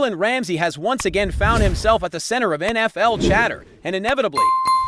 Jalen Ramsey has once again found himself at the center of NFL chatter, and inevitably,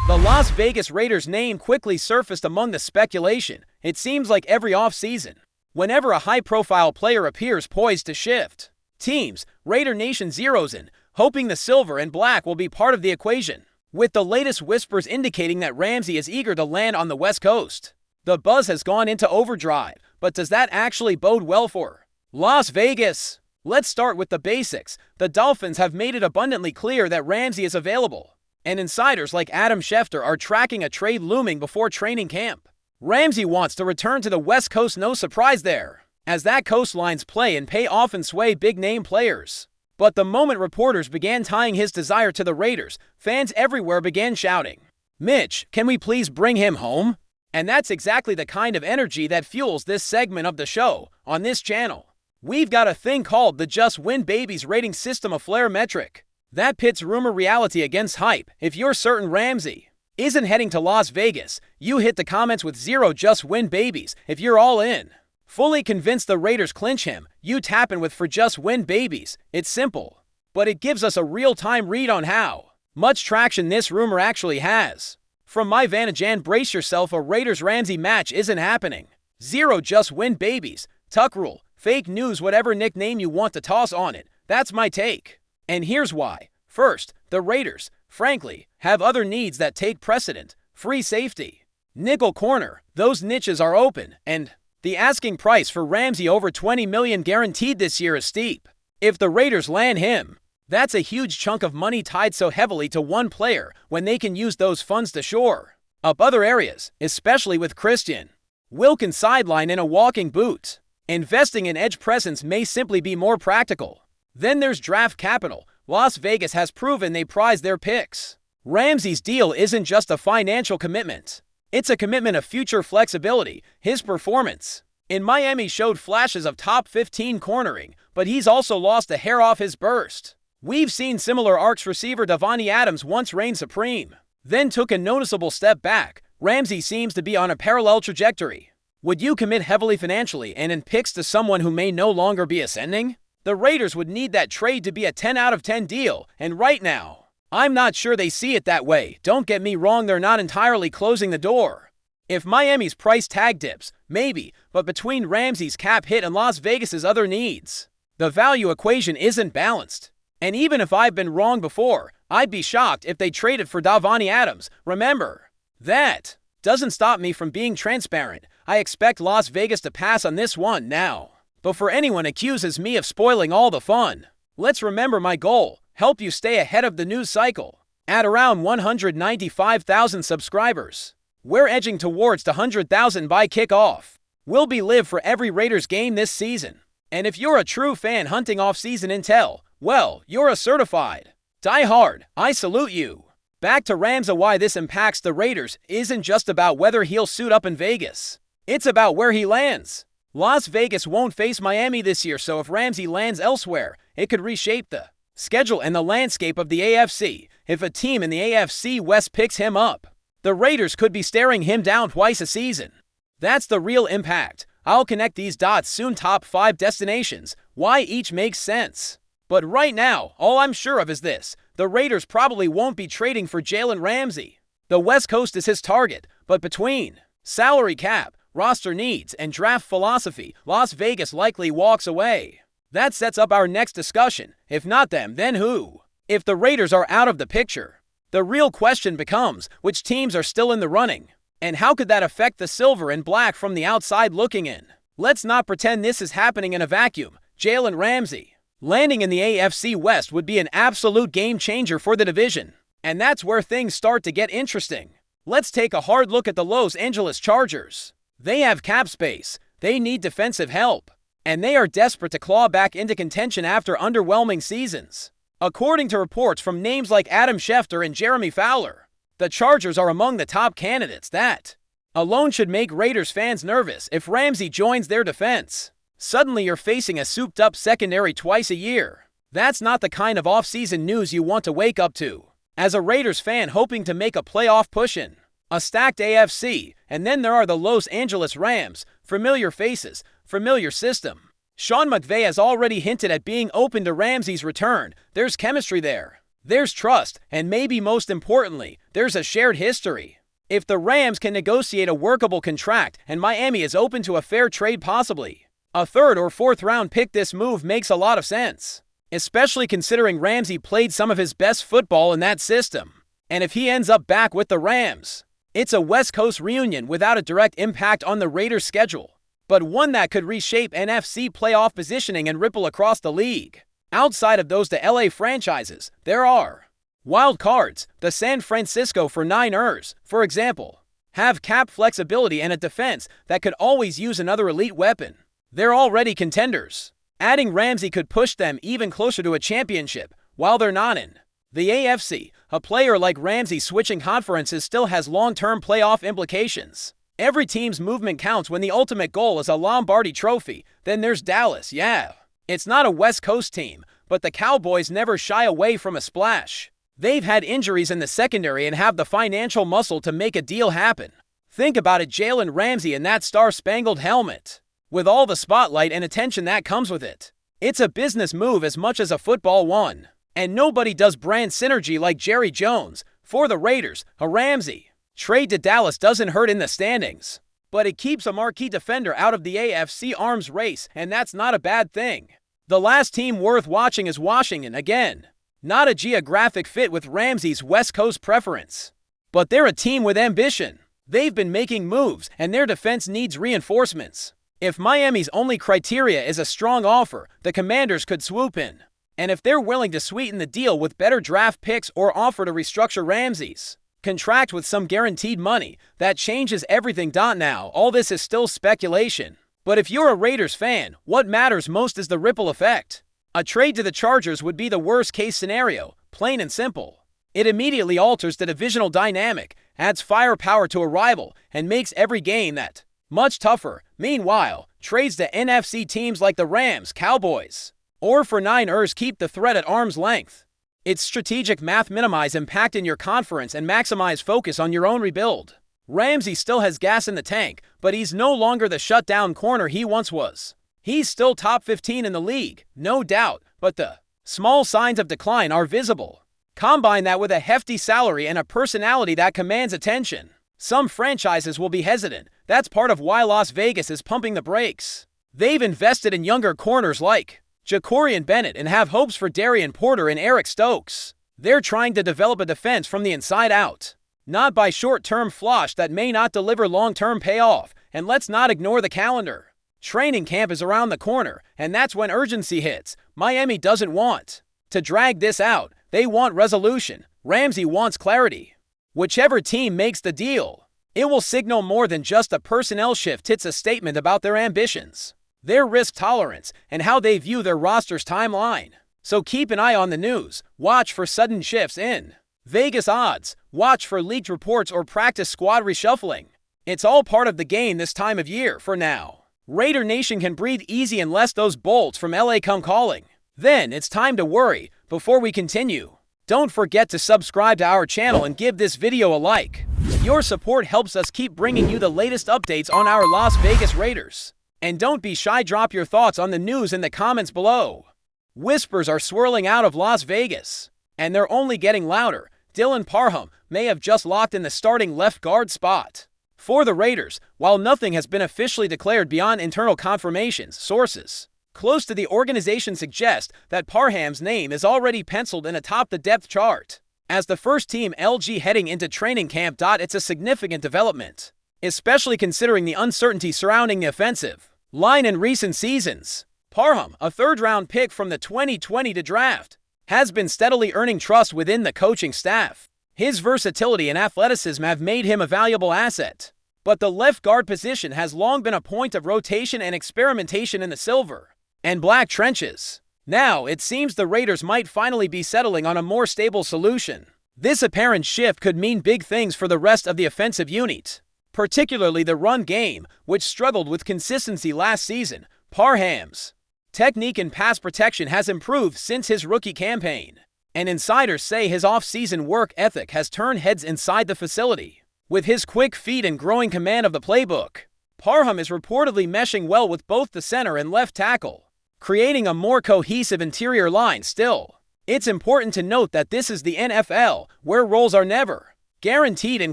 the Las Vegas Raiders' name quickly surfaced among the speculation. It seems like every offseason, whenever a high-profile player appears poised to shift, teams, Raider Nation zeroes in, hoping the silver and black will be part of the equation, with the latest whispers indicating that Ramsey is eager to land on the West Coast. The buzz has gone into overdrive, but does that actually bode well for Las Vegas? Let's start with the basics. The Dolphins have made it abundantly clear that Ramsey is available, and insiders like Adam Schefter are tracking a trade looming before training camp. Ramsey wants to return to the West Coast, no surprise there, as that coastline's play and pay often sway big-name players. But the moment reporters began tying his desire to the Raiders, fans everywhere began shouting, "Mitch, can we please bring him home?" And that's exactly the kind of energy that fuels this segment of the show on this channel. We've got a thing called the Just Win Babies rating system, a flair metric that pits rumor reality against hype. If you're certain Ramsey isn't heading to Las Vegas, you hit the comments with 0 Just Win Babies. If you're all in, fully convinced the Raiders clinch him, you tap in with for Just Win Babies. It's simple, but it gives us a real-time read on how much traction this rumor actually has. From my vantage, and brace yourself, a Raiders-Ramsey match isn't happening. 0 Just Win Babies. Tuck rule, fake news, whatever nickname you want to toss on it. That's my take. And here's why. First, the Raiders, frankly, have other needs that take precedent. Free safety, nickel corner, those niches are open, and the asking price for Ramsey, over $20 million guaranteed this year, is steep. If the Raiders land him, that's a huge chunk of money tied so heavily to one player when they can use those funds to shore up other areas, especially with Christian Wilkins sideline in a walking boot. Investing in edge presence may simply be more practical. Then there's draft capital. Las Vegas has proven they prize their picks. Ramsey's deal isn't just a financial commitment. It's a commitment of future flexibility. His performance in Miami showed flashes of top 15 cornering, but he's also lost a hair off his burst. We've seen similar arcs. Receiver Davante Adams once reigned supreme, then took a noticeable step back. Ramsey seems to be on a parallel trajectory. Would you commit heavily financially and in picks to someone who may no longer be ascending? The Raiders would need that trade to be a 10 out of 10 deal, and right now, I'm not sure they see it that way. Don't get me wrong, they're not entirely closing the door. If Miami's price tag dips, maybe, but between Ramsey's cap hit and Las Vegas's other needs, the value equation isn't balanced. And even if I've been wrong before, I'd be shocked if they traded for Davante Adams. Remember, that doesn't stop me from being transparent. I expect Las Vegas to pass on this one now. Before anyone accuses me of spoiling all the fun, let's remember my goal: help you stay ahead of the news cycle. At around 195,000 subscribers, we're edging towards the 100,000 by kickoff. We'll be live for every Raiders game this season. And if you're a true fan hunting off-season intel, well, you're a certified die-hard. I salute you. Back to Ramsey. Why this impacts the Raiders isn't just about whether he'll suit up in Vegas. It's about where he lands. Las Vegas won't face Miami this year, so if Ramsey lands elsewhere, it could reshape the schedule and the landscape of the AFC. If a team in the AFC West picks him up, the Raiders could be staring him down twice a season. That's the real impact. I'll connect these dots soon. Top 5 destinations, why each makes sense. But right now, all I'm sure of is this: the Raiders probably won't be trading for Jalen Ramsey. The West Coast is his target, but between salary cap, roster needs, and draft philosophy, Las Vegas likely walks away. That sets up our next discussion. If not them, then who? If the Raiders are out of the picture, the real question becomes, which teams are still in the running? And how could that affect the silver and black from the outside looking in? Let's not pretend this is happening in a vacuum. Jalen Ramsey landing in the AFC West would be an absolute game changer for the division. And that's where things start to get interesting. Let's take a hard look at the Los Angeles Chargers. They have cap space, they need defensive help, and they are desperate to claw back into contention after underwhelming seasons. According to reports from names like Adam Schefter and Jeremy Fowler, the Chargers are among the top candidates. That alone should make Raiders fans nervous. If Ramsey joins their defense, suddenly you're facing a souped-up secondary twice a year. That's not the kind of off-season news you want to wake up to as a Raiders fan hoping to make a playoff push in a stacked AFC. And then there are the Los Angeles Rams. Familiar faces, familiar system. Sean McVay has already hinted at being open to Ramsey's return. There's chemistry there. There's trust, and maybe most importantly, there's a shared history. If the Rams can negotiate a workable contract and Miami is open to a fair trade possibly, a third or fourth round pick, this move makes a lot of sense. Especially considering Ramsey played some of his best football in that system. And if he ends up back with the Rams, it's a West Coast reunion without a direct impact on the Raiders' schedule, but one that could reshape NFC playoff positioning and ripple across the league. Outside of those to LA franchises, there are wild cards. The San Francisco 49ers, for example, have cap flexibility and a defense that could always use another elite weapon. They're already contenders. Adding Ramsey could push them even closer to a championship, while they're not in the AFC. A player like Ramsey switching conferences still has long-term playoff implications. Every team's movement counts when the ultimate goal is a Lombardi trophy. Then there's Dallas, yeah. It's not a West Coast team, but the Cowboys never shy away from a splash. They've had injuries in the secondary and have the financial muscle to make a deal happen. Think about it, Jalen Ramsey in that star-spangled helmet, with all the spotlight and attention that comes with it. It's a business move as much as a football one. And nobody does brand synergy like Jerry Jones. For the Raiders, a Ramsey trade to Dallas doesn't hurt in the standings, but it keeps a marquee defender out of the AFC arms race, and that's not a bad thing. The last team worth watching is Washington, again. Not a geographic fit with Ramsey's West Coast preference, but they're a team with ambition. They've been making moves, and their defense needs reinforcements. If Miami's only criteria is a strong offer, the Commanders could swoop in. And if they're willing to sweeten the deal with better draft picks or offer to restructure Ramsey's contract with some guaranteed money, that changes everything. Now, all this is still speculation. But if you're a Raiders fan, what matters most is the ripple effect. A trade to the Chargers would be the worst-case scenario, plain and simple. It immediately alters the divisional dynamic, adds firepower to a rival, and makes every game that much tougher. Meanwhile, trades to NFC teams like the Rams, Cowboys, or 49ers keep the threat at arm's length. It's strategic math. Minimize impact in your conference and maximize focus on your own rebuild. Ramsey still has gas in the tank, but he's no longer the shutdown corner he once was. He's still top 15 in the league, no doubt, but the small signs of decline are visible. Combine that with a hefty salary and a personality that commands attention. Some franchises will be hesitant. That's part of why Las Vegas is pumping the brakes. They've invested in younger corners like Jacorian Bennett and have hopes for Darian Porter and Eric Stokes. They're trying to develop a defense from the inside out, not by short-term flosh that may not deliver long-term payoff. And let's not ignore the calendar. Training camp is around the corner, and that's when urgency hits. Miami doesn't want to drag this out. They want resolution. Ramsey wants clarity. Whichever team makes the deal, it will signal more than just a personnel shift. It's a statement about their ambitions, their risk tolerance, and how they view their roster's timeline. So keep an eye on the news. Watch for sudden shifts in Vegas odds. Watch for leaked reports or practice squad reshuffling. It's all part of the game this time of year. For now, Raider Nation can breathe easy unless those bolts from LA come calling. Then it's time to worry. Before we continue, don't forget to subscribe to our channel and give this video a like. Your support helps us keep bringing you the latest updates on our Las Vegas Raiders. And don't be shy, drop your thoughts on the news in the comments below. Whispers are swirling out of Las Vegas, and they're only getting louder. Dylan Parham may have just locked in the starting left guard spot for the Raiders, while nothing has been officially declared beyond internal confirmations. Sources close to the organization suggest that Parham's name is already penciled in atop the depth chart as the first team LG heading into training camp. It's a significant development, especially considering the uncertainty surrounding the offensive line in recent seasons. Parham, a third-round pick from the 2020 draft, has been steadily earning trust within the coaching staff. His versatility and athleticism have made him a valuable asset, but the left guard position has long been a point of rotation and experimentation in the silver and black trenches. Now, it seems the Raiders might finally be settling on a more stable solution. This apparent shift could mean big things for the rest of the offensive unit, particularly the run game, which struggled with consistency last season. Parham's technique and pass protection has improved since his rookie campaign, and insiders say his off-season work ethic has turned heads inside the facility. With his quick feet and growing command of the playbook, Parham is reportedly meshing well with both the center and left tackle. creating a more cohesive interior line still. It's important to note that this is the NFL, where roles are never guaranteed and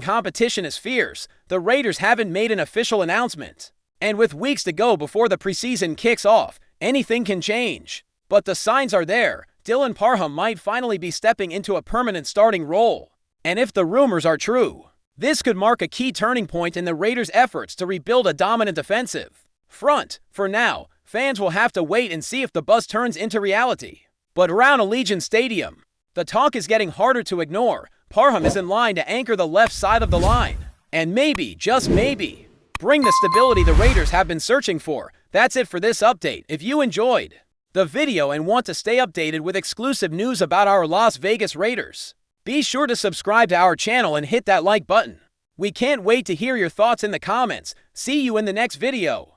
competition is fierce. The Raiders haven't made an official announcement, and with weeks to go before the preseason kicks off, anything can change. But the signs are there. PARHAM might finally be stepping into a permanent starting role. And if the rumors are true, this could mark a key turning point in the Raiders' efforts to rebuild a dominant defensive front. For now, fans will have to wait and see if the buzz turns into reality. But around Allegiant Stadium, the talk is getting harder to ignore. PARHAM is in line to anchor the left side of the line, and maybe, just maybe, bring the stability the Raiders have been searching for. That's it for this update. If you enjoyed the video and want to stay updated with exclusive news about our Las Vegas Raiders, be sure to subscribe to our channel and hit that like button. We can't wait to hear your thoughts in the comments. See you in the next video.